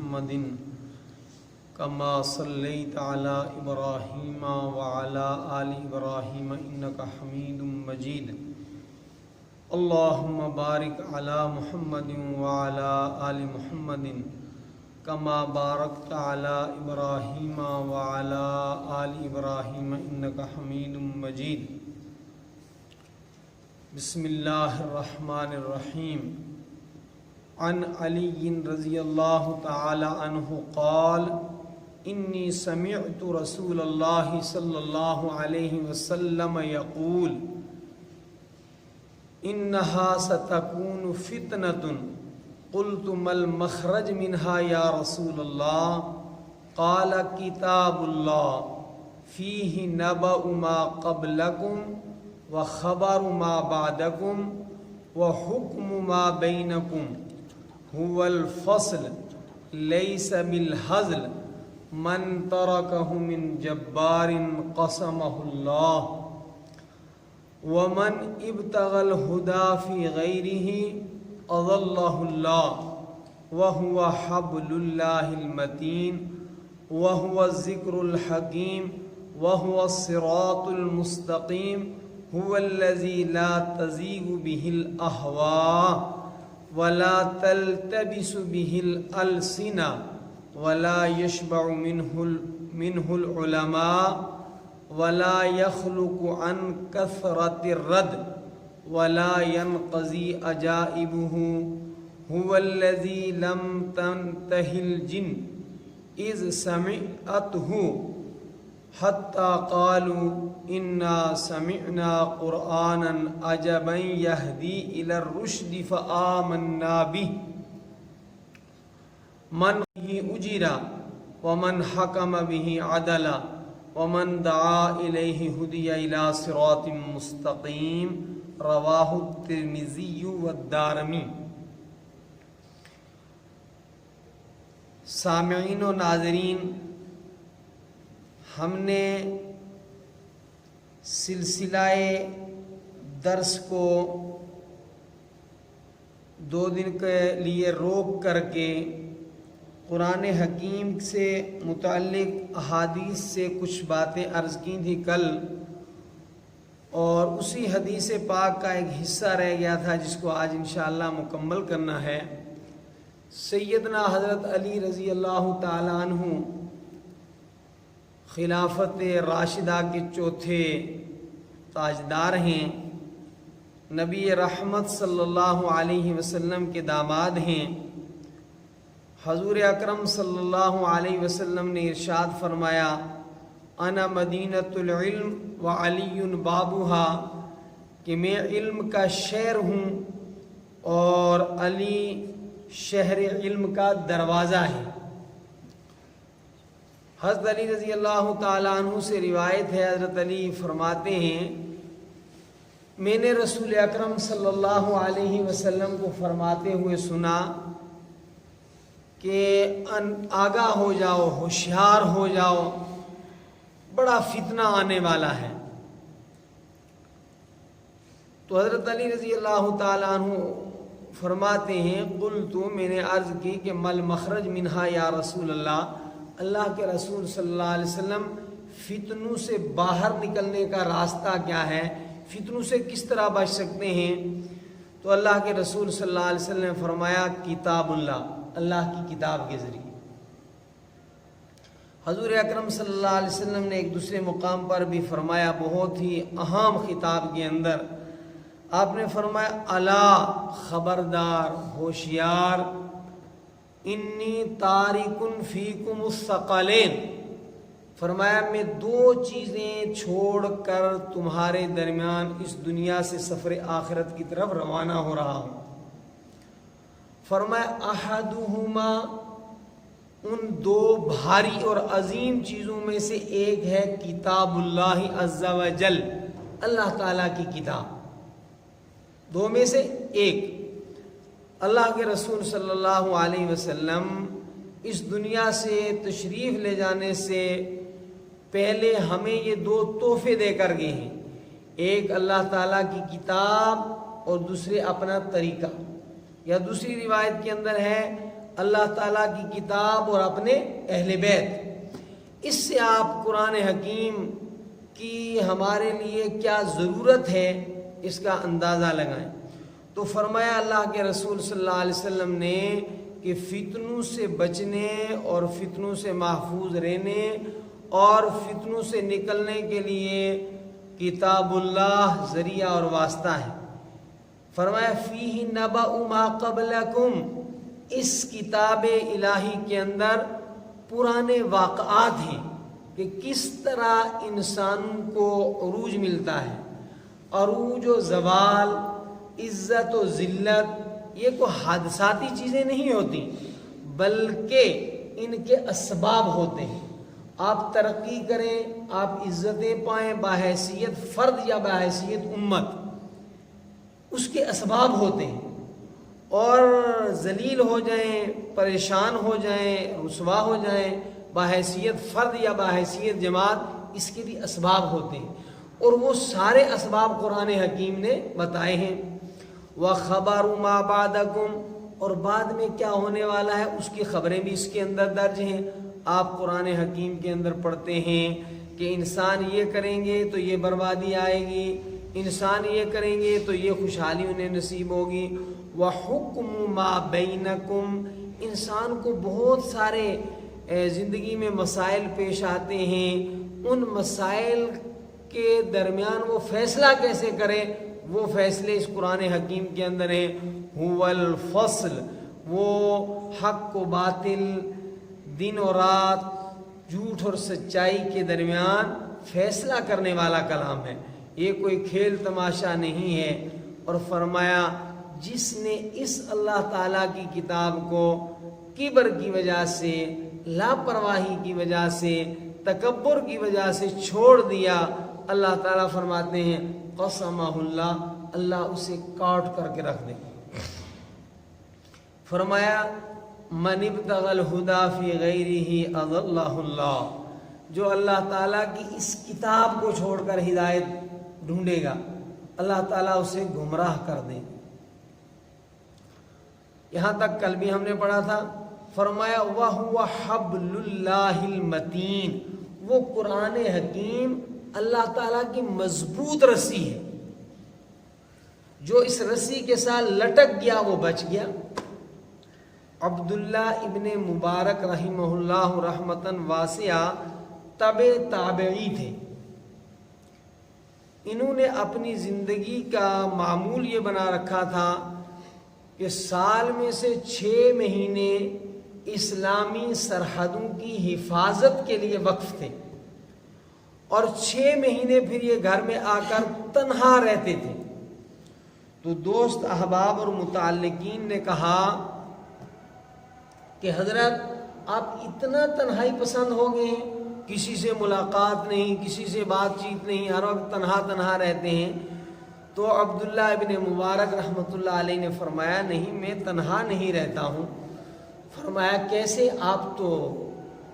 محمد كما صليت على إبراهيم وعلى آل إبراهيم إنك حميد مجيد اللهم بارك على محمد وعلى آل محمد كما باركت على إبراهيم وعلى آل إبراهيم إنك حميد مجيد بسم الله الرحمن الرحيم عن علي رضي الله تعالى عنه قال إني سمعت رسول الله صلى الله عليه وسلم يقول إنها ستكون فتنة قلت ما المخرج منها يا رسول الله قال كتاب الله فيه نبأ ما قبلكم وخبر ما بعدكم وحكم ما بينكم هو الفصل ليس بالهزل من تركه من جبار قسمه الله ومن ابتغى الهدى في غيره أضله الله وهو حبل الله المتين وهو الذكر الحكيم وهو الصراط المستقيم هو الذي لا تزيغ به الأهواء ولا تلتبس به الألسنة ولا يشبع منه العلماء ولا يخلق عن كثرة الرد ولا ينقضي عجائبه هو الذي لم تنته الجن إذ سمعته حتى قالوا إنا سمعنا قرآنا عجبا يهدي إلى الرشد فآمنا به من به أجرا ومن حكم به عدلا ومن دعا إليه هدي إلى صراط مستقيم رواہ الترمذی والدارمی۔ سامعین و ناظرین، ہم نے سلسلہ درس کو 2 دن کے لیے روک کر کے قرآن حکیم سے متعلق احادیث سے کچھ باتیں عرض کی تھی کل، اور اسی حدیث پاک کا ایک حصہ رہ گیا تھا جس کو آج انشاءاللہ مکمل کرنا ہے۔ سیدنا حضرت علی رضی اللہ تعالی عنہ خلافت راشدہ کے چوتھے تاجدار ہیں، نبی رحمت صلی اللہ علیہ وسلم کے داماد ہیں۔ حضور اکرم صلی اللہ علیہ وسلم نے ارشاد فرمایا انا مدینۃ العلم وعلی بابها، کہ میں علم کا شہر ہوں اور علی شہر علم کا دروازہ ہے۔ حضرت علی رضی اللہ تعالیٰ عنہ سے روایت ہے، حضرت علی فرماتے ہیں میں نے رسول اکرم صلی اللہ علیہ وسلم کو فرماتے ہوئے سنا کہ آگاہ ہو جاؤ، ہوشیار ہو جاؤ، بڑا فتنہ آنے والا ہے۔ تو حضرت علی رضی اللہ تعالیٰ عنہ فرماتے ہیں قلت، میں نے عرض کی کہ مل مخرج منہا یا رسول اللہ، اللہ کے رسول صلی اللہ علیہ وسلم فتنوں سے باہر نکلنے کا راستہ کیا ہے، فتنوں سے کس طرح بچ سکتے ہیں؟ تو اللہ کے رسول صلی اللہ علیہ وسلم نے فرمایا کتاب اللہ، اللہ کی کتاب کے ذریعے۔ حضور اکرم صلی اللہ علیہ وسلم نے ایک دوسرے مقام پر بھی فرمایا، بہت ہی اہم خطاب کے اندر آپ نے فرمایا الا، خبردار، ہوشیار، انی تارک فیکم الثقلین، فرمایا میں 2 چیزیں چھوڑ کر تمہارے درمیان اس دنیا سے سفر آخرت کی طرف روانہ ہو رہا ہوں۔ فرمایا احدہما، ان 2 بھاری اور عظیم چیزوں میں سے ایک ہے کتاب اللہ عز و جل، اللہ تعالیٰ کی کتاب۔ 2 میں سے ایک، اللہ کے رسول صلی اللہ علیہ وسلم اس دنیا سے تشریف لے جانے سے پہلے ہمیں یہ 2 تحفے دے کر گئے ہیں، ایک اللہ تعالیٰ کی کتاب اور دوسرے اپنا طریقہ، یا دوسری روایت کے اندر ہے اللہ تعالیٰ کی کتاب اور اپنے اہل بیت۔ اس سے آپ قرآن حکیم کی ہمارے لیے کیا ضرورت ہے اس کا اندازہ لگائیں۔ تو فرمایا اللہ کے رسول صلی اللہ علیہ وسلم نے کہ فتنوں سے بچنے اور فتنوں سے محفوظ رہنے اور فتنوں سے نکلنے کے لیے کتاب اللہ ذریعہ اور واسطہ ہے۔ فرمایا فیہ نبأ ما قبلکم، اس کتاب الہی کے اندر پرانے واقعات ہیں کہ کس طرح انسانوں کو عروج ملتا ہے۔ عروج و زوال، عزت و ذلت، یہ کوئی حادثاتی چیزیں نہیں ہوتی بلکہ ان کے اسباب ہوتے ہیں۔ آپ ترقی کریں، آپ عزتیں پائیں بحیثیت فرد یا بحیثیت امت، اس کے اسباب ہوتے ہیں، اور ذلیل ہو جائیں، پریشان ہو جائیں، رسوا ہو جائیں بحیثیت فرد یا بحیثیت جماعت، اس کے بھی اسباب ہوتے ہیں، اور وہ سارے اسباب قرآن حکیم نے بتائے ہیں۔ وَخَبَرُ مَا بَعْدَكُمْ، اور بعد میں کیا ہونے والا ہے اس کی خبریں بھی اس کے اندر درج ہیں۔ آپ قرآن حکیم کے اندر پڑھتے ہیں کہ انسان یہ کریں گے تو یہ بربادی آئے گی، انسان یہ کریں گے تو یہ خوشحالی انہیں نصیب ہوگی۔ وَحُكْمُ مَا بَيْنَكُمْ، انسان کو بہت سارے زندگی میں مسائل پیش آتے ہیں، ان مسائل کے درمیان وہ فیصلہ کیسے کرے، وہ فیصلے اس قرآن حکیم کے اندر ہیں۔ هُوَ الْفَصْلُ، وہ حق و باطل، دن اور رات، جھوٹ اور سچائی کے درمیان فیصلہ کرنے والا کلام ہے، یہ کوئی کھیل تماشا نہیں ہے۔ اور فرمایا جس نے اس اللہ تعالیٰ کی کتاب کو کبر کی وجہ سے، لاپرواہی کی وجہ سے، تکبر کی وجہ سے چھوڑ دیا، اللہ تعالیٰ فرماتے ہیں قسمہ اللہ، اللہ اسے کاٹ کر کے رکھ دے۔ فرمایا من ابتغى الہدی فی غیرہ اضلہ اللہ، جو اللہ تعالیٰ کی اس کتاب کو چھوڑ کر ہدایت ڈھونڈے گا اللہ تعالیٰ اسے گمراہ کر دے۔ یہاں تک کل بھی ہم نے پڑھا تھا۔ فرمایا وَهُوَ حَبْلُ اللَّهِ الْمَتِينُ، وہ قرآن حکیم اللہ تعالیٰ کی مضبوط رسی ہے، جو اس رسی کے ساتھ لٹک گیا وہ بچ گیا۔ عبداللہ ابن مبارک رحمہ اللہ رحمتاً واسعہ تابعی تھے۔ انہوں نے اپنی زندگی کا معمول یہ بنا رکھا تھا کہ سال میں سے 6 مہینے اسلامی سرحدوں کی حفاظت کے لیے وقف تھے، اور 6 مہینے پھر یہ گھر میں آ کر تنہا رہتے تھے۔ تو دوست احباب اور متعلقین نے کہا کہ حضرت آپ اتنا تنہائی پسند ہو گئے ہیں، کسی سے ملاقات نہیں، کسی سے بات چیت نہیں، ہر وقت تنہا رہتے ہیں۔ تو عبداللہ ابن مبارک رحمۃ اللہ علیہ نے فرمایا نہیں، میں تنہا نہیں رہتا ہوں۔ فرمایا کیسے؟ آپ تو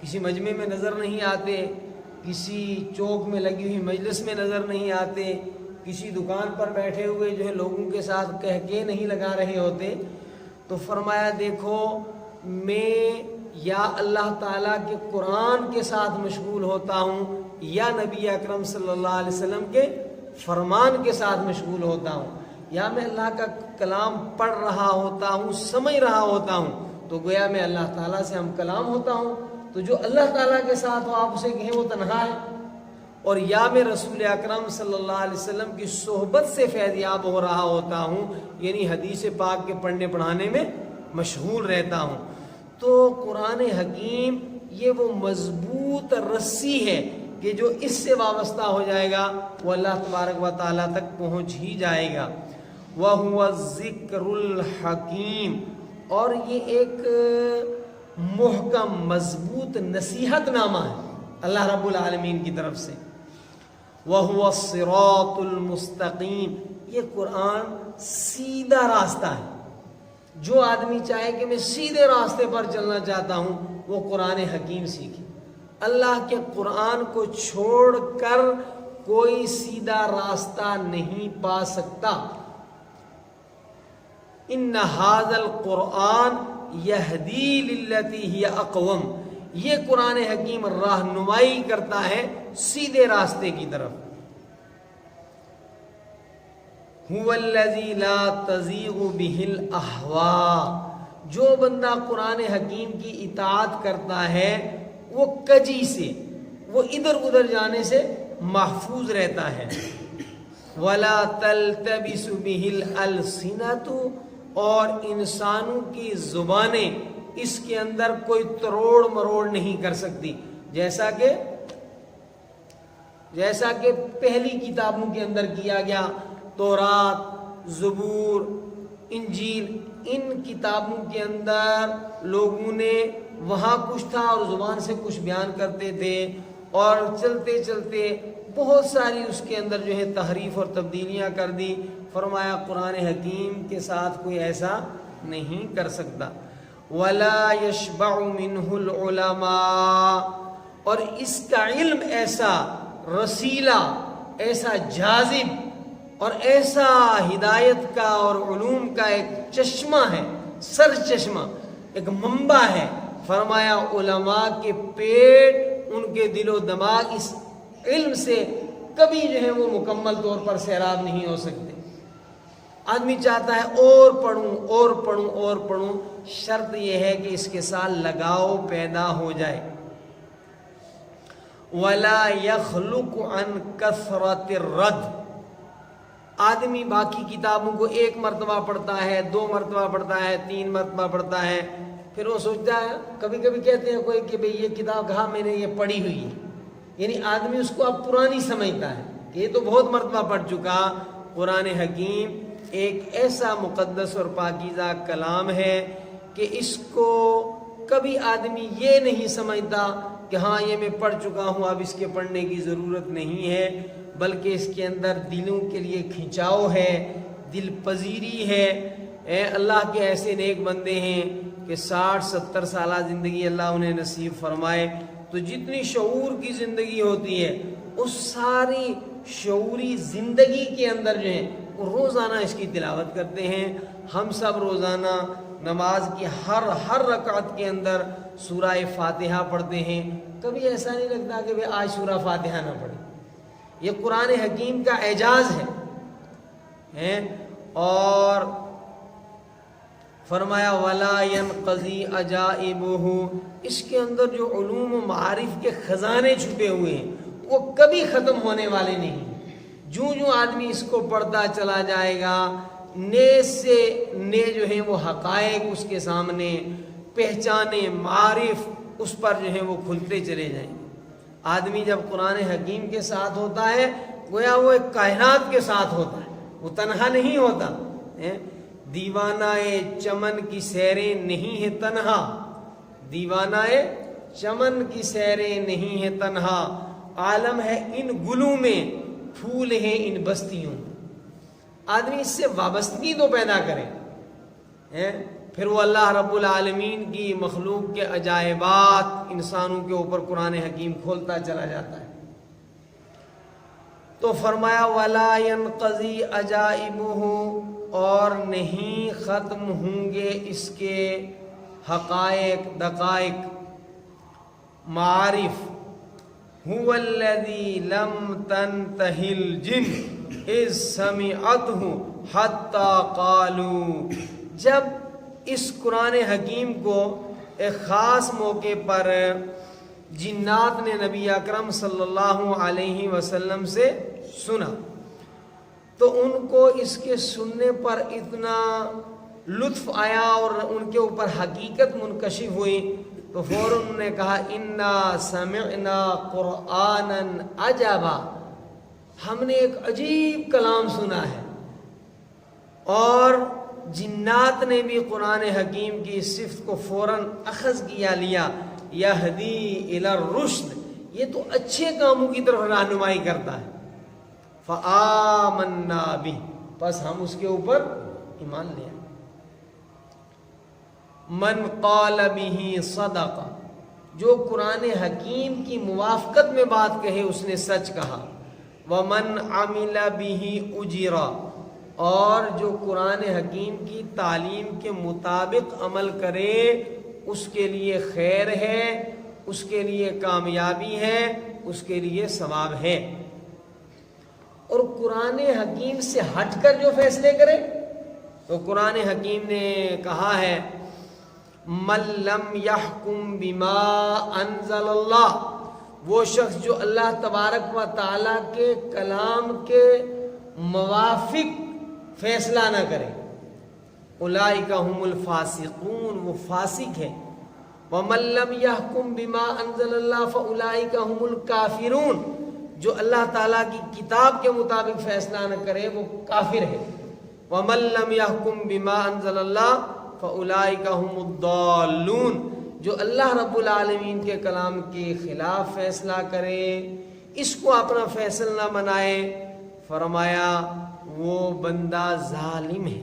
کسی مجمع میں نظر نہیں آتے، کسی چوک میں لگی ہوئی مجلس میں نظر نہیں آتے، کسی دکان پر بیٹھے ہوئے جو ہے لوگوں کے ساتھ کہکے نہیں لگا رہے ہوتے۔ تو فرمایا دیکھو میں یا اللہ تعالیٰ کے قرآن کے ساتھ مشغول ہوتا ہوں یا نبی اکرم صلی اللہ علیہ وسلم کے فرمان کے ساتھ مشغول ہوتا ہوں، یا میں اللہ کا کلام پڑھ رہا ہوتا ہوں، سمجھ رہا ہوتا ہوں، تو گویا میں اللہ تعالیٰ سے ہم کلام ہوتا ہوں۔ تو جو اللہ تعالیٰ کے ساتھ ہو آپ اسے کہیں وہ تنہا ہے، اور یا میں رسول اکرم صلی اللہ علیہ وسلم کی صحبت سے فیض یاب ہو رہا ہوتا ہوں، یعنی حدیث پاک کے پڑھنے پڑھانے میں مشغول رہتا ہوں۔ تو قرآن حکیم یہ وہ مضبوط رسی ہے کہ جو اس سے وابستہ ہو جائے گا وہ اللہ تبارک و تعالیٰ تک پہنچ ہی جائے گا۔ وَهُوَ الذِّكْرُ الْحَكِيمُ، اور یہ ایک محکم مضبوط نصیحت نامہ ہے اللہ رب العالمین کی طرف سے۔ وَهُوَ الصِّرَاطُ الْمُسْتَقِيمُ، یہ قرآن سیدھا راستہ ہے۔ جو آدمی چاہے کہ میں سیدھے راستے پر چلنا چاہتا ہوں وہ قرآن حکیم سیکھے۔ اللہ کے قرآن کو چھوڑ کر کوئی سیدھا راستہ نہیں پا سکتا۔ ان ھذا القرآن، یہدی للتی ہی اقوم، یہ قرآن حکیم راہنمائی کرتا ہے سیدھے راستے کی طرف. هو الذی لا تزیغ بہ الاہواء، جو بندہ قرآن حکیم کی اطاعت کرتا ہے وہ کجی سے، وہ ادھر ادھر جانے سے محفوظ رہتا ہے. ولا تلتبس بہ الالسنۃ، اور انسانوں کی زبانیں اس کے اندر کوئی تروڑ مروڑ نہیں کر سکتی، جیسا کہ پہلی کتابوں کے اندر کیا گیا. تورات، زبور، انجیل، ان کتابوں کے اندر لوگوں نے وہاں کچھ تھا اور زبان سے کچھ بیان کرتے تھے، اور چلتے چلتے بہت ساری اس کے اندر جو ہے تحریف اور تبدیلیاں کر دی. فرمایا قرآن حکیم کے ساتھ کوئی ایسا نہیں کر سکتا. ولا یشبع منہ العلماء، اور اس کا علم ایسا رسیلا، ایسا جاذب اور ایسا ہدایت کا اور علوم کا ایک چشمہ ہے، سر چشمہ، ایک منبع ہے. فرمایا علماء کے پیٹ، ان کے دل و دماغ اس علم سے کبھی جو ہے وہ مکمل طور پر سیراب نہیں ہو سکتے. آدمی چاہتا ہے اور پڑھوں اور پڑھوں اور پڑھوں، شرط یہ ہے کہ اس کے ساتھ لگاؤ پیدا ہو جائے. ولا یخلق عن کثرت الرد، آدمی باقی کتابوں کو ایک مرتبہ پڑھتا ہے، 2 مرتبہ پڑھتا ہے، 3 مرتبہ پڑھتا ہے، پھر وہ سوچتا ہے، کبھی کبھی کہتے ہیں کوئی کہ بھئی یہ کتاب کہاں میں نے یہ پڑھی ہوئی ہے، یعنی آدمی اس کو اب پرانی سمجھتا ہے کہ یہ تو بہت مرتبہ پڑھ چکا. قرآن حکیم ایک ایسا مقدس اور پاکیزہ کلام ہے کہ اس کو کبھی آدمی یہ نہیں سمجھتا کہ ہاں یہ میں پڑھ چکا ہوں، اب اس کے پڑھنے کی ضرورت نہیں ہے، بلکہ اس کے اندر دلوں کے لیے کھنچاؤ ہے، دل پذیری ہے. اللہ کے ایسے نیک بندے ہیں کہ 60-70 سالہ زندگی اللہ انہیں نصیب فرمائے، تو جتنی شعور کی زندگی ہوتی ہے اس ساری شعوری زندگی کے اندر جو ہے وہ روزانہ اس کی تلاوت کرتے ہیں. ہم سب روزانہ نماز کی ہر رکعت کے اندر سورہ فاتحہ پڑھتے ہیں. کبھی ایسا نہیں لگتا کہ بھئی آج سورہ فاتحہ نہ پڑھیں. یہ قرآن حکیم کا اعجاز ہے. اور فرمایا ولا ينقضی عجائبہ، اس کے اندر جو علوم و معارف کے خزانے چھپے ہوئے ہیں وہ کبھی ختم ہونے والے نہیں. جو آدمی اس کو پڑھتا چلا جائے گا، نئے سے نئے جو ہیں وہ حقائق اس کے سامنے، پہچانے، معارف اس پر جو ہیں وہ کھلتے چلے جائیں گے. آدمی جب قرآن حکیم کے ساتھ ہوتا ہے گویا وہ ایک کائنات کے ساتھ ہوتا ہے، وہ تنہا نہیں ہوتا. دیوانہ چمن کی سیریں نہیں ہے تنہا، دیوانہ چمن کی سیریں نہیں ہے تنہا، عالم ہے ان گلوں میں، پھول ہیں ان بستیوں. آدمی اس سے وابستگی تو پیدا کرے، پھر وہ اللہ رب العالمین کی مخلوق کے عجائبات انسانوں کے اوپر قرآن حکیم کھولتا چلا جاتا ہے. تو فرمایا ولا ينقضی عجائبہ، اور نہیں ختم ہوں گے اس کے حقائق، دقائق، معارف. هو الذی لم تنتهی الجن اذ سمعته حتی قالوا، جب اس قرآن حکیم کو ایک خاص موقع پر جنات نے نبی اکرم صلی اللہ علیہ وسلم سے سنا تو ان کو اس کے سننے پر اتنا لطف آیا اور ان کے اوپر حقیقت منکشف ہوئی تو فوراً انہوں نے کہا انا سمعنا قرآنا عجبا، ہم نے ایک عجیب کلام سنا ہے. اور جنات نے بھی قرآن حکیم کی اس صفت کو فوراً اخذ کیا، لیا. یہدی الی الرشد، یہ تو اچھے کاموں کی طرف رہنمائی کرتا ہے. فآمنا بہ، بس ہم اس کے اوپر ایمان لیا. من قال بہ صدق، جو قرآن حکیم کی موافقت میں بات کہے اس نے سچ کہا. ومن عمل بہ اجرا، اور جو قرآن حکیم کی تعلیم کے مطابق عمل کرے اس کے لیے خیر ہے، اس کے لیے کامیابی ہے، اس کے لیے ثواب ہے۔ اور قرآن حکیم سے ہٹ کر جو فیصلے کرے تو قرآن حکیم نے کہا ہے من لم یحکم بما انزل اللہ، وہ شخص جو اللہ تبارک و تعالیٰ کے کلام کے موافق فیصلہ نہ کرے، اولئک هم الفاسقون، وہ فاسق ہے۔ ومن لم یحکم بما انزل اللہ فاولئک هم الکافرون، جو اللہ تعالیٰ کی کتاب کے مطابق فیصلہ نہ کرے وہ کافر ہے۔ ومن لم یحکم بما انزل اللہ فاولئک هم الضالون، جو اللہ رب العالمین کے کلام کے خلاف فیصلہ کرے، اس کو اپنا فیصلہ نہ بنائے، فرمایا وہ بندہ ظالم ہے۔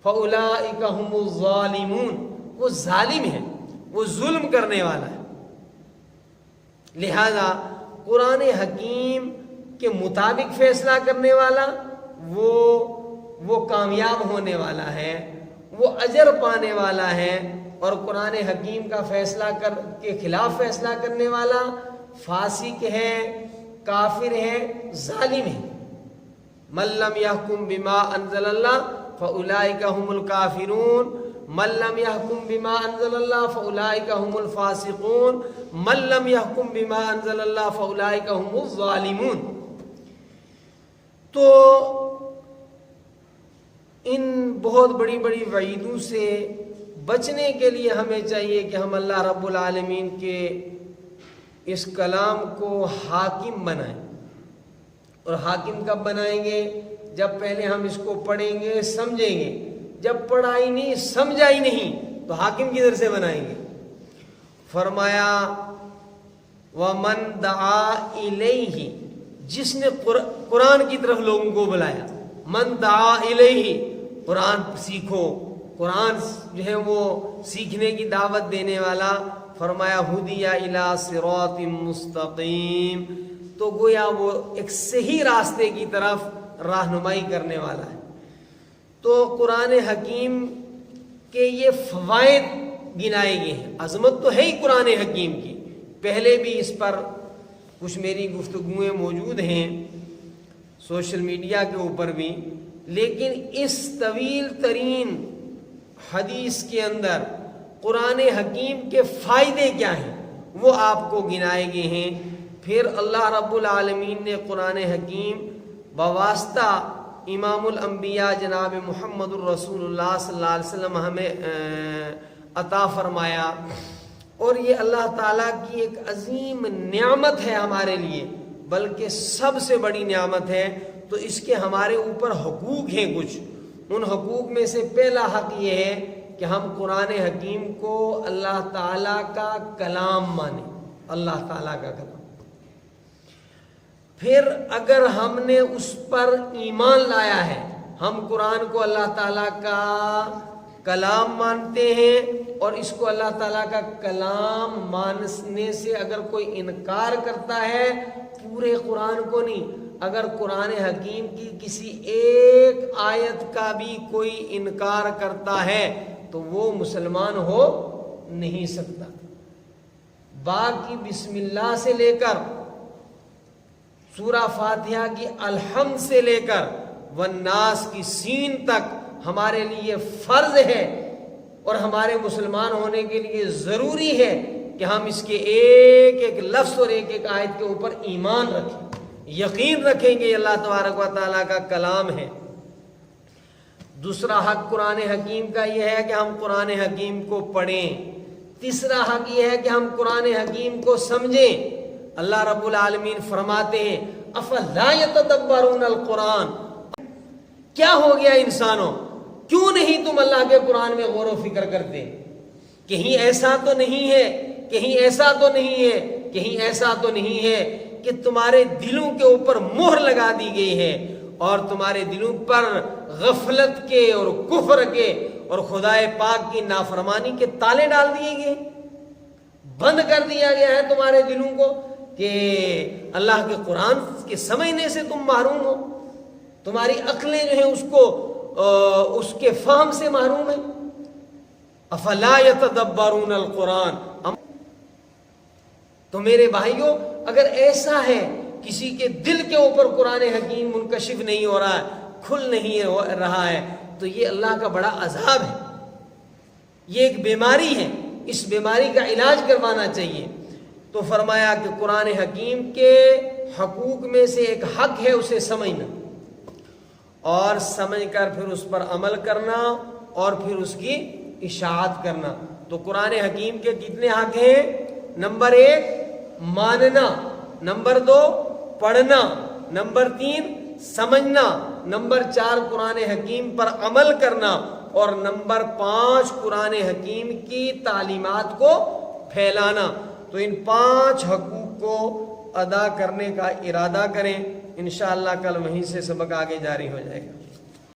فاولئک هم الظالمون، وہ ظالم ہے، وہ ظلم کرنے والا ہے۔ لہذا قرآن حکیم کے مطابق فیصلہ کرنے والا وہ کامیاب ہونے والا ہے، وہ اجر پانے والا ہے، اور قرآن حکیم کا فیصلہ کے خلاف فیصلہ کرنے والا فاسق ہے، کافر ہے، ظالم ہے۔ من لم یحکم بما انزل اللہ فاولئک هم الکافرون، من لم یحکم بما انزل اللہ فاولئک هم الفاسقون، من لم یحکم بما انزل اللہ فاولئک هم الظالمون۔ تو ان بہت بڑی بڑی وعیدوں سے بچنے کے لیے ہمیں چاہیے کہ ہم اللہ رب العالمین کے اس کلام کو حاکم بنائیں۔ اور حاکم کب بنائیں گے؟ جب پہلے ہم اس کو پڑھیں گے، سمجھیں گے۔ جب پڑھا ہی نہیں، سمجھا ہی نہیں تو حاکم کدھر سے بنائیں گے؟ فرمایا وَمَن دَعَا إِلَيْهِ، جس نے قرآن کی طرف لوگوں کو بلایا، من دعا الیہ، قرآن سیکھو، قرآن جو ہے وہ سیکھنے کی دعوت دینے والا، فرمایا ہدی الی صراط مستقیم، تو گویا وہ ایک صحیح راستے کی طرف رہنمائی کرنے والا ہے۔ تو قرآن حکیم کے یہ فوائد گنائے گئے ہیں۔ عظمت تو ہے ہی قرآن حکیم کی، پہلے بھی اس پر کچھ میری گفتگویں موجود ہیں سوشل میڈیا کے اوپر بھی، لیکن اس طویل ترین حدیث کے اندر قرآن حکیم کے فائدے کیا ہیں وہ آپ کو گنائے گئے ہیں۔ پھر اللہ رب العالمین نے قرآن حکیم بواسطہ امام الانبیاء جناب محمد الرسول اللہ صلی اللہ علیہ وسلم ہمیں عطا فرمایا، اور یہ اللہ تعالیٰ کی ایک عظیم نعمت ہے ہمارے لیے، بلکہ سب سے بڑی نعمت ہے۔ تو اس کے ہمارے اوپر حقوق ہیں کچھ، ان حقوق میں سے پہلا حق یہ ہے کہ ہم قرآن حکیم کو اللہ تعالیٰ کا کلام مانیں، اللہ تعالیٰ کا کلام۔ پھر اگر ہم نے اس پر ایمان لایا ہے، ہم قرآن کو اللہ تعالیٰ کا کلام مانتے ہیں، اور اس کو اللہ تعالیٰ کا کلام ماننے سے اگر کوئی انکار کرتا ہے، پورے قرآن کو نہیں، اگر قرآن حکیم کی کسی ایک آیت کا بھی کوئی انکار کرتا ہے تو وہ مسلمان ہو نہیں سکتا۔ باقی بسم اللہ سے لے کر سورہ فاتحہ کی الحمد سے لے کر والناس کی سین تک ہمارے لیے فرض ہے، اور ہمارے مسلمان ہونے کے لیے ضروری ہے کہ ہم اس کے ایک ایک لفظ اور ایک ایک آیت کے اوپر ایمان رکھیں، یقین رکھیں گے اللہ تبارک و تعالیٰ کا کلام ہے۔ دوسرا حق قرآن حکیم کا یہ ہے کہ ہم قرآن حکیم کو پڑھیں۔ تیسرا حق یہ ہے کہ ہم قرآن حکیم کو سمجھیں۔ اللہ رب العالمین فرماتے ہیں افلا یتدبرون القرآن، کیا ہو گیا انسانوں، کیوں نہیں تم اللہ کے قرآن میں غور و فکر کرتے؟ کہیں ایسا تو نہیں ہے، کہیں ایسا تو نہیں ہے، کہیں ایسا تو نہیں ہے کہ تمہارے دلوں کے اوپر مہر لگا دی گئی ہے اور تمہارے دلوں پر غفلت کے اور کفر کے اور خدائے پاک کی نافرمانی کے تالے ڈال دیے گئے، بند کر دیا گیا ہے تمہارے دلوں کو کہ اللہ کے قرآن کے سمجھنے سے تم محروم ہو۔ تمہاری عقلیں جو ہیں اس کے فہم سے محروم ہیں. افلا یتدبرون القرآن. تو میرے بھائیوں اگر ایسا ہے کسی کے دل کے اوپر قرآن حکیم منکشف نہیں ہو رہا ہے, کھل نہیں رہا ہے, تو یہ اللہ کا بڑا عذاب ہے, یہ ایک بیماری ہے, اس بیماری کا علاج کروانا چاہیے. تو فرمایا کہ قرآن حکیم کے حقوق میں سے ایک حق ہے اسے سمجھنا, اور سمجھ کر پھر اس پر عمل کرنا, اور پھر اس کی اشاعت کرنا. تو قرآن حکیم کے کتنے حق ہیں؟ نمبر 1 ماننا, نمبر 2 پڑھنا, نمبر 3 سمجھنا, نمبر 4 قرآن حکیم پر عمل کرنا, اور نمبر 5 قرآن حکیم کی تعلیمات کو پھیلانا. تو ان 5 حقوق کو ادا کرنے کا ارادہ کریں. انشاءاللہ کل وہیں سے سبق آگے جاری ہو جائے گا.